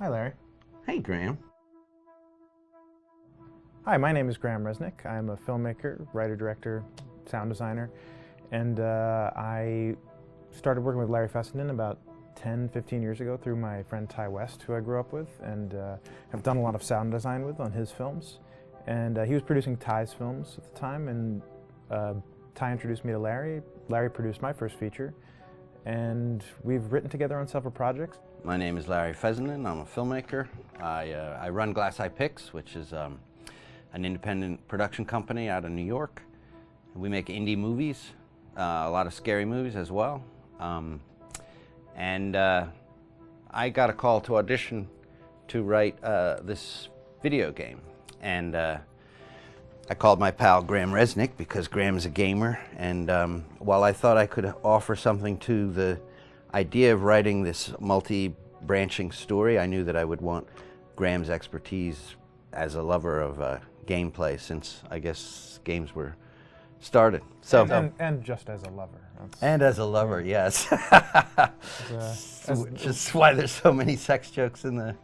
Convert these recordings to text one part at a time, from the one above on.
Hi, Larry. Hey, Graham. Hi, my name is Graham Resnick. I'm a filmmaker, writer, director, sound designer, and I started working with Larry Fessenden about 10, 15 years ago through my friend Ty West, who I grew up with, and have done a lot of sound design with on his films. And he was producing Ty's films at the time, and Ty introduced me to Larry. Larry produced my first feature, and we've written together on several projects. My name is Larry Fessenden. I'm a filmmaker. I run Glass Eye Pix, which is an independent production company out of New York. We make indie movies, a lot of scary movies as well. I got a call to audition to write this video game. And I called my pal Graham Resnick because Graham is a gamer. And while I thought I could offer something to the idea of writing this multi-branching story, I knew that I would want Graham's expertise as a lover of gameplay, since I guess games were started. So and just as a lover. And as a lover, yes. Which is Just why there's so many sex jokes in the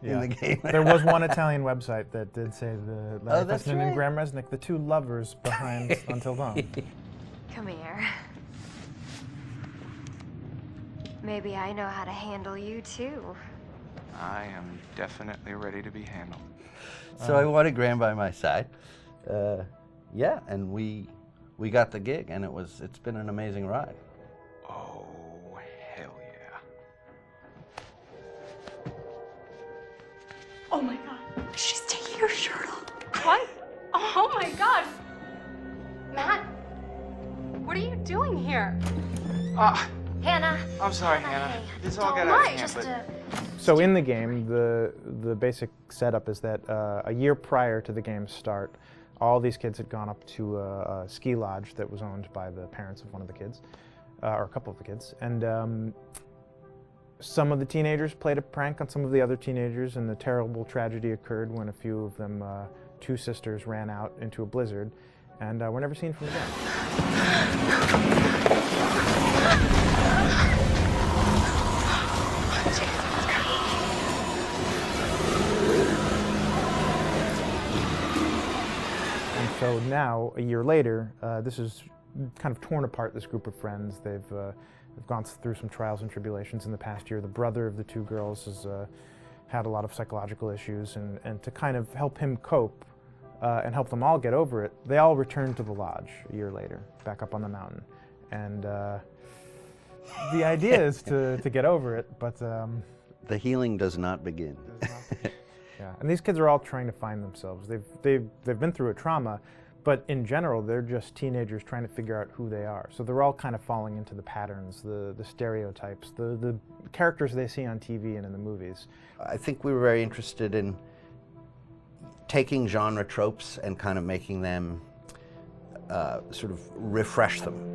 game. There was one Italian website that did say the Larry that's Fessenden and right. Graham Resnick, the two lovers behind Until Dawn. Come here. Maybe I know how to handle you too. I am definitely ready to be handled. So I wanted Graham by my side. Yeah, and we got the gig, and it's been an amazing ride. Oh, hell yeah. Oh my god, she's taking her shirt off. What? Oh my god. Matt? What are you doing here? Hannah. I'm sorry, Hannah. Hey, This all got don't out of mind, hand, just but So in the game, the basic setup is that a year prior to the game's start, all these kids had gone up to a ski lodge that was owned by the parents of one of the kids, or a couple of the kids, and some of the teenagers played a prank on some of the other teenagers, and the terrible tragedy occurred when a few of them, two sisters, ran out into a blizzard, and were never seen from again. So now, a year later, this is kind of torn apart, this group of friends. They've gone through some trials and tribulations in the past year. The brother of the two girls has had a lot of psychological issues, and to kind of help him cope and help them all get over it, they all returned to the lodge a year later, back up on the mountain. And the idea is to get over it, but... The healing does not begin. Yeah, and these kids are all trying to find themselves. They've been through a trauma, but in general, they're just teenagers trying to figure out who they are. So they're all kind of falling into the patterns, the stereotypes, the characters they see on TV and in the movies. I think we were very interested in taking genre tropes and kind of making them sort of refresh them.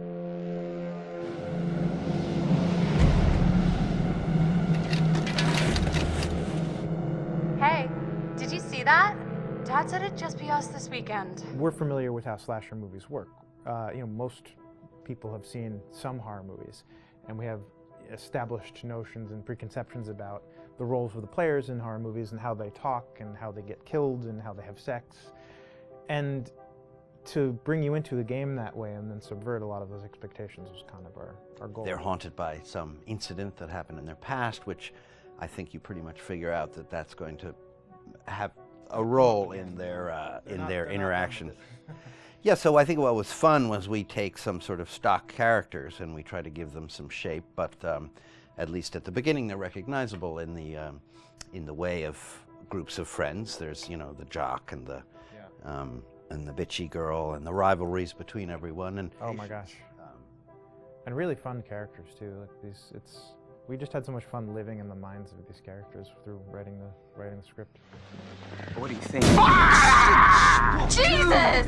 Hey, did you see that? Dad said it'd just be us this weekend. We're familiar with how slasher movies work. Most people have seen some horror movies, and we have established notions and preconceptions about the roles of the players in horror movies and how they talk and how they get killed and how they have sex. And to bring you into the game that way and then subvert a lot of those expectations was kind of our goal. They're haunted by some incident that happened in their past, which I think you pretty much figure out that that's going to have a role in their interaction. Yeah, so I think what was fun was we take some sort of stock characters and we try to give them some shape, but at least at the beginning they're recognizable in the way of groups of friends. There's, the jock and the bitchy girl and the rivalries between everyone. And oh my gosh. And really fun characters too. Like we just had so much fun living in the minds of these characters through writing the script. what do you think? Jesus!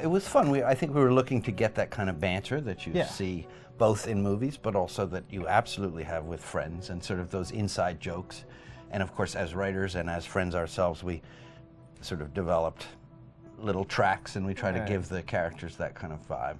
It was fun. I think we were looking to get that kind of banter that you see both in movies, but also that you absolutely have with friends, and sort of those inside jokes. And of course, as writers and as friends ourselves, we sort of developed little tracks, and we try to give the characters that kind of vibe.